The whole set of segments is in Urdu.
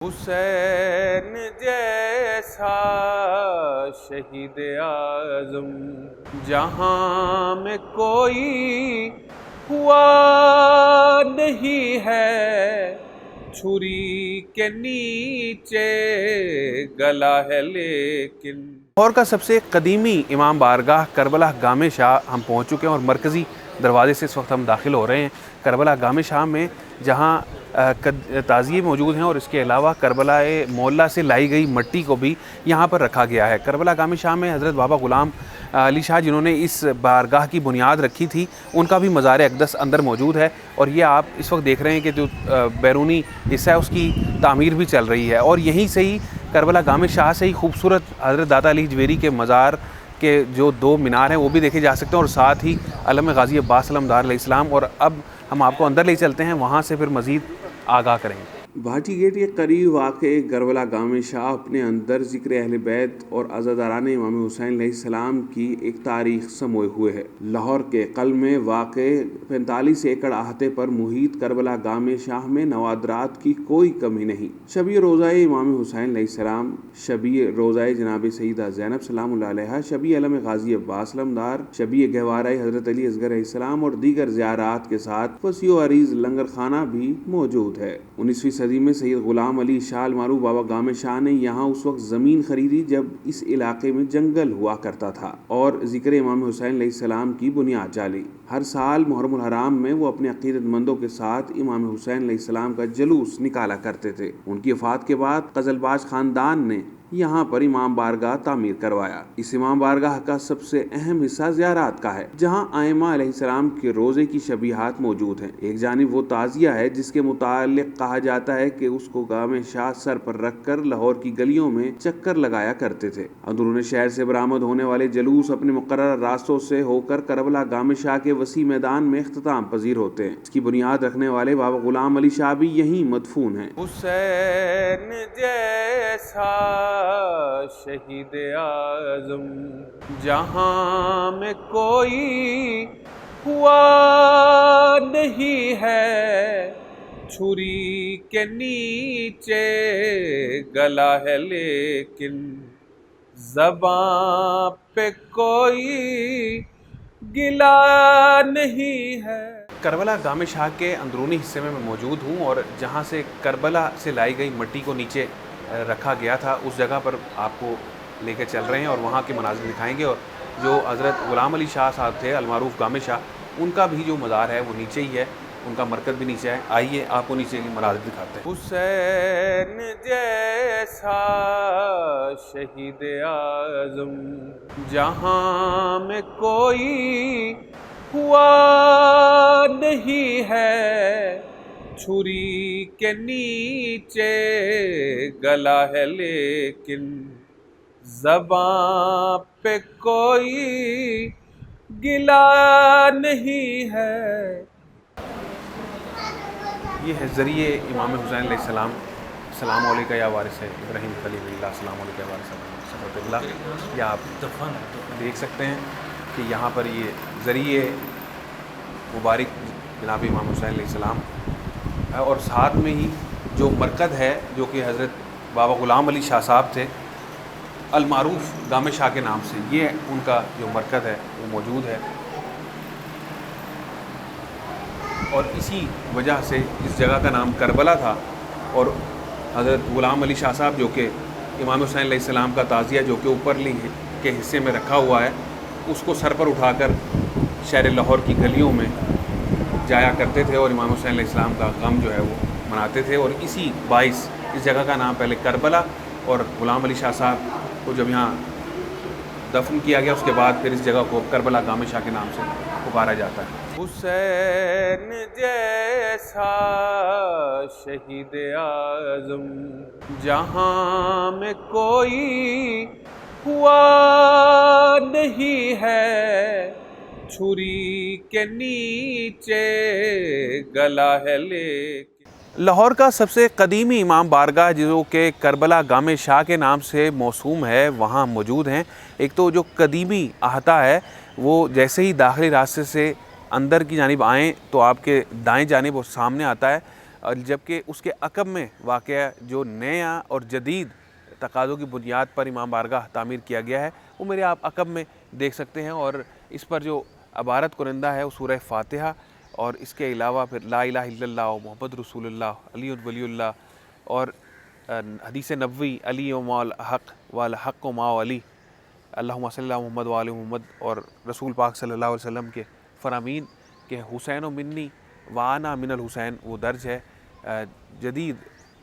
حسین جیسا شہید اعظم جہاں میں کوئی ہوا نہیں ہے، چھری کے نیچے گلا ہے لیکن۔ لاہور کا سب سے قدیمی امام بارگاہ کربلا گام شاہ ہم پہنچ چکے ہیں اور مرکزی دروازے سے اس وقت ہم داخل ہو رہے ہیں کربلا گام شاہ میں، جہاں تعزیے موجود ہیں اور اس کے علاوہ کربلا معلیٰ سے لائی گئی مٹی کو بھی یہاں پر رکھا گیا ہے۔ کربلا گام شاہ میں حضرت بابا غلام علی شاہ جنہوں نے اس بارگاہ کی بنیاد رکھی تھی، ان کا بھی مزار اقدس اندر موجود ہے، اور یہ آپ اس وقت دیکھ رہے ہیں کہ جو بیرونی حصہ ہے اس کی تعمیر بھی چل رہی ہے، اور یہیں سے ہی کربلا گام شاہ سے ہی خوبصورت حضرت داتا علی حجویری کے مزار کے جو دو مینار ہیں وہ بھی دیکھے جا سکتے ہیں، اور ساتھ ہی علم غازی عباس علمدار علیہ السلام۔ اور اب ہم آپ کو اندر لے چلتے ہیں، وہاں سے پھر مزید آگاہ کریں گے۔ بھاٹی گیٹ کے قریب واقع کربلا گام شاہ اپنے اندر ذکر اہل بیت اور عزاداران امام حسین علیہ السلام کی ایک تاریخ سموئے ہوئے ہے۔ لاہور کے قلب میں واقع 45 ایکڑ احاطے پر محیط کربلا گام شاہ میں نوادرات کی کوئی کمی نہیں۔ شبیہ روضہ امام حسین علیہ السلام، شبیہ روضہ جناب سیدہ زینب سلام اللہ علیہا، شبیہ علم غازی عباس علمدار، شبیہ گہوارہ حضرت علی اصغر علیہ السلام اور دیگر زیارات کے ساتھ وسیع و عریض لنگر خانہ بھی موجود ہے۔ 19ویں صدی میں سید غلام علی شاہ المعروف بابا گام شاہ نے یہاں اس وقت زمین خریدی جب اس علاقے میں جنگل ہوا کرتا تھا، اور ذکر امام حسین علیہ السلام کی بنیاد ڈالی۔ ہر سال محرم الحرام میں وہ اپنے عقیدت مندوں کے ساتھ امام حسین علیہ السلام کا جلوس نکالا کرتے تھے۔ ان کی وفات کے بعد قزلباش خاندان نے یہاں پر امام بارگاہ تعمیر کروایا۔ اس امام بارگاہ کا سب سے اہم حصہ زیارات کا ہے، جہاں ائمہ علیہ السلام کے روزے کی شبیہات موجود ہیں۔ ایک جانب وہ تعزیہ ہے جس کے متعلق کہا جاتا ہے کہ اس کو گام شاہ سر پر رکھ کر لاہور کی گلیوں میں چکر لگایا کرتے تھے۔ اندرون شہر سے برآمد ہونے والے جلوس اپنے مقررہ راستوں سے ہو کر کربلا گام شاہ کے وسیع میدان میں اختتام پذیر ہوتے ہیں۔ اس کی بنیاد رکھنے والے بابا غلام علی شاہ بھی یہیں مدفون ہیں۔ حسین جیسا شہید اعظم جہاں میں کوئی ہوا نہیں ہے، چھری کے نیچے گلا ہے لیکن، زباں پہ کوئی گلا نہیں ہے۔ کربلا گام شاہ کے اندرونی حصے میں موجود ہوں، اور جہاں سے کربلا سے لائی گئی مٹی کو نیچے رکھا گیا تھا اس جگہ پر آپ کو لے کے چل رہے ہیں، اور وہاں کے مناظر دکھائیں گے۔ اور جو حضرت غلام علی شاہ صاحب تھے المعروف گام شاہ، ان کا بھی جو مزار ہے وہ نیچے ہی ہے، ان کا مرکز بھی نیچے ہے۔ آئیے آپ کو نیچے کی مناظر دکھاتے ہیں۔ حسین جیسا شہید اعظم جہاں میں کوئی ہوا نہیں ہے، چھری کے نیچے گلا ہے لیکن، زباں پہ کوئی گلا نہیں ہے۔ یہ ہے ذریعہ امام حسین علیہ السلام، السلام علیکم یا وارث ابراہیم خلیل اللہ، السلام علیکم یا وارث صفوت اللہ۔ یہ آپ دیکھ سکتے ہیں کہ یہاں پر یہ ذریعہ مبارک جناب امام حسین علیہ السلام، اور ساتھ میں ہی جو مرکز ہے جو کہ حضرت بابا غلام علی شاہ صاحب تھے المعروف گام شاہ کے نام سے، یہ ان کا جو مرکز ہے وہ موجود ہے، اور اسی وجہ سے اس جگہ کا نام کربلا تھا۔ اور حضرت غلام علی شاہ صاحب جو کہ امام حسین علیہ السلام کا تعزیہ جو کہ اوپرلی کے حصے میں رکھا ہوا ہے، اس کو سر پر اٹھا کر شہر لاہور کی گلیوں میں جایا کرتے تھے، اور امام حسین علیہ السلام کا غم جو ہے وہ مناتے تھے، اور اسی باعث اس جگہ کا نام پہلے کربلا، اور غلام علی شاہ صاحب کو جب یہاں دفن کیا گیا اس کے بعد پھر اس جگہ کو کربلا گام شاہ کے نام سے پکارا جاتا ہے۔ حسین جیسا شہید اعظم جہاں میں کوئی ہوا نہیں ہے، چھری کے نیچے گلا ہے لیکن۔ لاہور کا سب سے قدیمی امام بارگاہ جو کہ کربلا گام شاہ کے نام سے موسوم ہے وہاں موجود ہیں۔ ایک تو جو قدیمی احاطہ ہے وہ جیسے ہی داخلی راستے سے اندر کی جانب آئیں تو آپ کے دائیں جانب وہ سامنے آتا ہے اور جبکہ اس کے عقب میں واقع جو نیا اور جدید تقاضوں کی بنیاد پر امام بارگاہ تعمیر کیا گیا ہے وہ میرے آپ عقب میں دیکھ سکتے ہیں، اور اس پر جو عبارت کنندہ ہے وہ سورہ فاتحہ، اور اس کے علاوہ پھر لا الہ الا اللہ محمد رسول اللہ علی ولی اللہ، اور حدیث نبوی علی و مع الحق والحق و مع علی اللہم صلی اللہ محمد وآل محمد، اور رسول پاک صلی اللہ علیہ وسلم کے فرامین کہ حسین و منی وانا من الحسین وہ درج ہے۔ جدید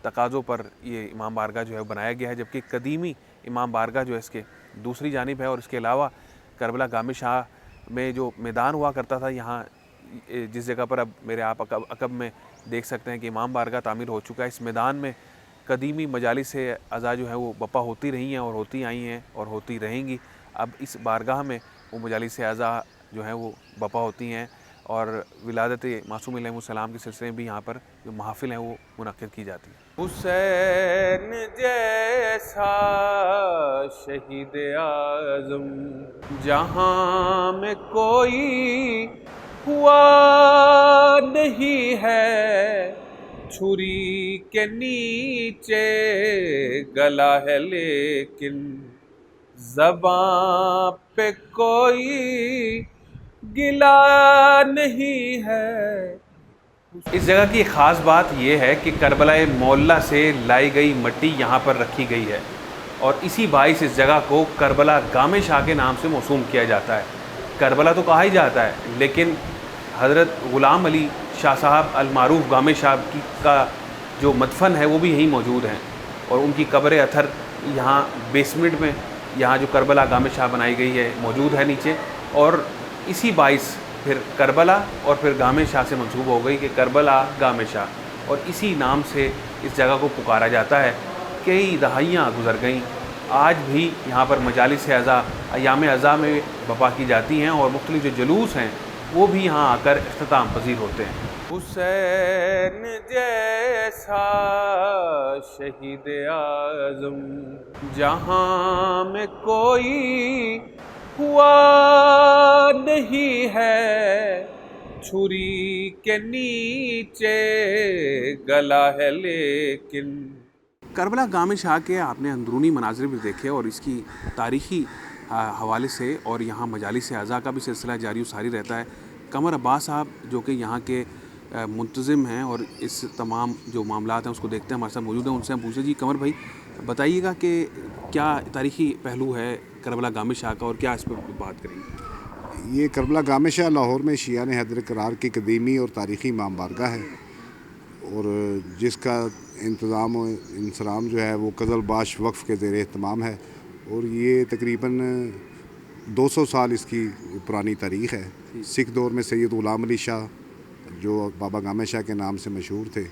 تقاضوں پر یہ امام بارگاہ جو ہے بنایا گیا ہے، جبکہ قدیمی امام بارگاہ جو ہے اس کے دوسری جانب ہے، اور اس کے علاوہ کربلا گام شاہ میں جو میدان ہوا کرتا تھا، یہاں جس جگہ پر اب میرے آپ عقب میں دیکھ سکتے ہیں کہ امام بارگاہ تعمیر ہو چکا ہے، اس میدان میں قدیمی مجالس عزا جو ہے وہ بپا ہوتی رہی ہیں اور ہوتی آئی ہیں اور ہوتی رہیں گی۔ اب اس بارگاہ میں وہ مجالس عزا جو ہیں وہ بپا ہوتی ہیں، اور ولادت معصوم علیہ السلام کے سلسلے میں بھی یہاں پر جو محافل ہیں وہ منعقد کی جاتی ہیں۔ حسین جیسا شہید اعظم جہاں میں کوئی ہوا نہیں ہے، چھری کے نیچے گلا ہے لیکن زباں پہ کوئی گلا نہیں ہے۔ اس جگہ کی خاص بات یہ ہے کہ کربلا معلیٰ سے لائی گئی مٹی یہاں پر رکھی گئی ہے، اور اسی باعث اس جگہ کو کربلا گام شاہ کے نام سے موسوم کیا جاتا ہے۔ کربلا تو کہا ہی جاتا ہے، لیکن حضرت غلام علی شاہ صاحب المعروف گام شاہ کا جو مدفن ہے وہ بھی یہیں موجود ہیں، اور ان کی قبر اطہر یہاں بیسمنٹ میں یہاں جو کربلا گام شاہ بنائی گئی ہے موجود ہے نیچے، اور اسی باعث پھر کربلا اور پھر گام شاہ سے منسوب ہو گئی کہ کربلا گام شاہ، اور اسی نام سے اس جگہ کو پکارا جاتا ہے۔ کئی دہائیاں گزر گئیں، آج بھی یہاں پر مجالس عزا ایام عزا میں بپا کی جاتی ہیں، اور مختلف جو جلوس ہیں وہ بھی یہاں آ کر اختتام پذیر ہوتے ہیں۔ حسین جیسا شہید اعظم جہاں میں کوئی ہوا نہیں ہے، چھری کے نیچے گلا ہے لیکن۔ کربلا گام شاہ کے آپ نے اندرونی مناظر بھی دیکھے، اور اس کی تاریخی حوالے سے، اور یہاں مجالس عزا کا بھی سلسلہ جاری و ساری رہتا ہے۔ قمر عباس صاحب جو کہ یہاں کے منتظم ہیں اور اس تمام جو معاملات ہیں اس کو دیکھتے ہیں، ہمارے ساتھ موجود ہیں، ان سے ہم پوچھیں۔ جی قمر بھائی بتائیے گا کہ کیا تاریخی پہلو ہے کربلا گام شاہ کا، اور کیا اس پہ بات کریں گے؟ یہ کربلا گام شاہ لاہور میں شیعان حیدر قرار کی قدیمی اور تاریخی امام بارگاہ ہے، اور جس کا انتظام و انصرام جو ہے وہ قزل باش وقف کے زیر اہتمام ہے، اور یہ تقریباً 200 سال اس کی پرانی تاریخ ہے۔ سکھ دور میں سید غلام علی شاہ جو بابا گام شاہ کے نام سے مشہور تھے،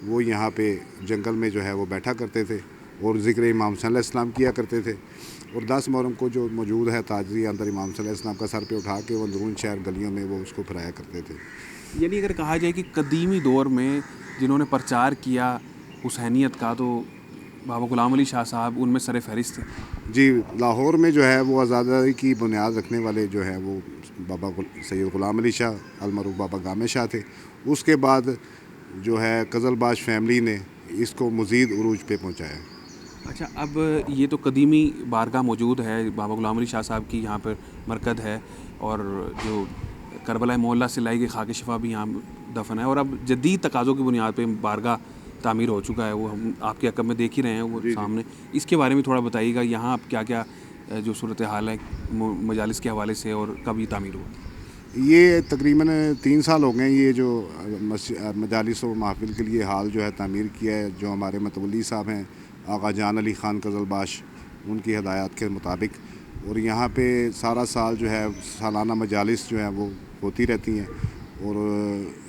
وہ یہاں پہ جنگل میں جو ہے وہ بیٹھا کرتے تھے اور ذکر امام صلی اللہ علیہ وسلم کیا کرتے تھے، اور 10 محرم کو جو موجود ہے تاجری اندر امام صلی اللہ علیہ وسلم کا سر پہ اٹھا کے وہ اندرون شہر گلیوں میں وہ اس کو پھرایا کرتے تھے۔ یعنی اگر کہا جائے کہ قدیمی دور میں جنہوں نے پرچار کیا حسینیت کا، تو بابا غلام علی شاہ صاحب ان میں سر فہرست تھے۔ جی، لاہور میں جو ہے وہ آزادی کی بنیاد رکھنے والے جو ہے وہ بابا سید غلام علی شاہ المعروف بابا گام شاہ تھے۔ اس کے بعد جو ہے قزل باش فیملی نے اس کو مزید عروج پہ پہنچایا۔ اچھا، اب یہ تو قدیمی بارگاہ موجود ہے، بابا غلام علی شاہ صاحب کی یہاں پر مرکز ہے، اور جو کربلا معلیٰ سے لائی گئی خاک شفا بھی یہاں دفن ہے، اور اب جدید تقاضوں کی بنیاد پہ بارگاہ تعمیر ہو چکا ہے، وہ ہم آپ کے عقب میں دیکھ ہی رہے ہیں وہ سامنے۔ اس کے بارے میں تھوڑا بتائیے گا، یہاں اب کیا کیا جو صورتحال ہے مجالس کے حوالے سے، اور کب یہ تعمیر ہوا؟ یہ تقریباً 3 سال ہو گئے یہ جو مجالس و محافل کے لیے حال جو ہے تعمیر کیا ہے، جو ہمارے متولی صاحب ہیں آقا جان علی خان قزل باش، ان کی ہدایات کے مطابق، اور یہاں پہ سارا سال جو ہے سالانہ مجالس جو ہیں وہ ہوتی رہتی ہیں، اور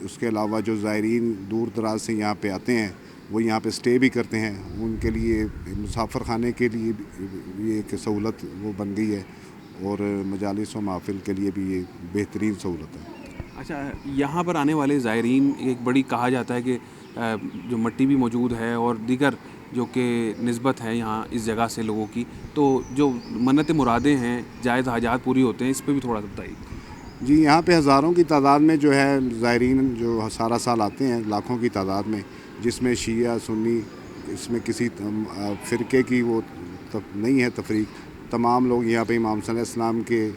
اس کے علاوہ جو زائرین دور دراز سے یہاں پہ آتے ہیں وہ یہاں پہ سٹے بھی کرتے ہیں، ان کے لیے مسافر خانے کے لیے یہ ایک سہولت وہ بن گئی ہے، اور مجالس و محافل کے لیے بھی یہ بہترین سہولت ہے۔ اچھا، یہاں پر آنے والے زائرین ایک بڑی کہا جاتا ہے کہ جو مٹی بھی موجود ہے اور دیگر جو کہ نسبت ہے یہاں اس جگہ سے لوگوں کی، تو جو منت مرادیں ہیں جائز حاجات پوری ہوتے ہیں، اس پہ بھی تھوڑا سا بتائیے۔ جی یہاں پہ ہزاروں کی تعداد میں جو ہے زائرین جو سارا سال آتے ہیں، لاکھوں کی تعداد میں، جس میں شیعہ سنی، اس میں کسی فرقے کی وہ نہیں ہے تفریق. تمام لوگ یہاں پہ امام صلی اللہ علیہ وسلم کے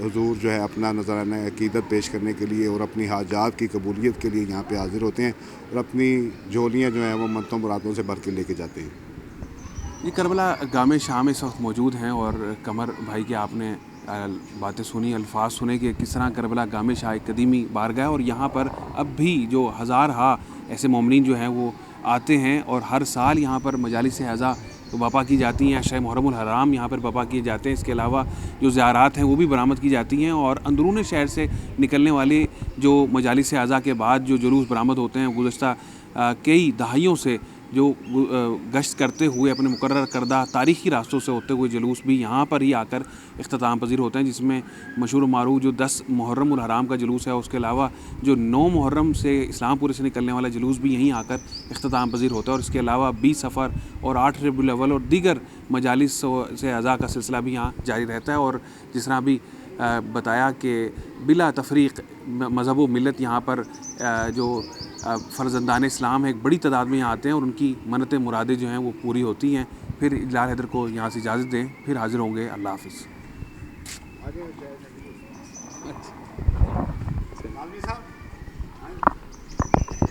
حضور جو ہے اپنا نذرانہ عقیدت پیش کرنے کے لیے اور اپنی حاجات کی قبولیت کے لیے یہاں پہ حاضر ہوتے ہیں، اور اپنی جھولیاں جو ہیں وہ منتوں مرادوں سے بھر کے لے کے جاتے ہیں. یہ کربلا گام شام اس وقت موجود ہیں، اور قمر بھائی کے آپ نے باتیں سنی، الفاظ سنے کہ کس طرح کربلا گام شاہ ایک قدیمی بارگاہ ہے، اور یہاں پر اب بھی جو ہزارہا ایسے مومنین جو ہیں وہ آتے ہیں، اور ہر سال یہاں پر مجالس اعزا برپا کی جاتی ہیں. شہ محرم الحرام یہاں پر برپا کیے جاتے ہیں. اس کے علاوہ جو زیارات ہیں وہ بھی برآمد کی جاتی ہیں، اور اندرون شہر سے نکلنے والے جو مجالس اعزا کے بعد جو جلوس برآمد ہوتے ہیں، گزشتہ کئی دہائیوں سے جو گشت کرتے ہوئے اپنے مقرر کردہ تاریخی راستوں سے ہوتے ہوئے جلوس بھی یہاں پر ہی آ کر اختتام پذیر ہوتے ہیں، جس میں مشہور و معروف جو 10 محرم الحرام کا جلوس ہے، اس کے علاوہ جو 9 محرم سے اسلام پورے سے نکلنے والا جلوس بھی یہیں آ کر اختتام پذیر ہوتا ہے، اور اس کے علاوہ 20 صفر اور 8 ربیع الاول اور دیگر مجالس سے اعزا کا سلسلہ بھی یہاں جاری رہتا ہے. اور جس طرح بھی بتایا کہ بلا تفریق مذہب و ملت یہاں پر جو فرزندان اسلام ہے ایک بڑی تعداد میں یہاں آتے ہیں، اور ان کی منتیں مرادیں جو ہیں وہ پوری ہوتی ہیں. پھر اجلال حیدر کو یہاں سے اجازت دیں، پھر حاضر ہوں گے. اللہ حافظ. صاحب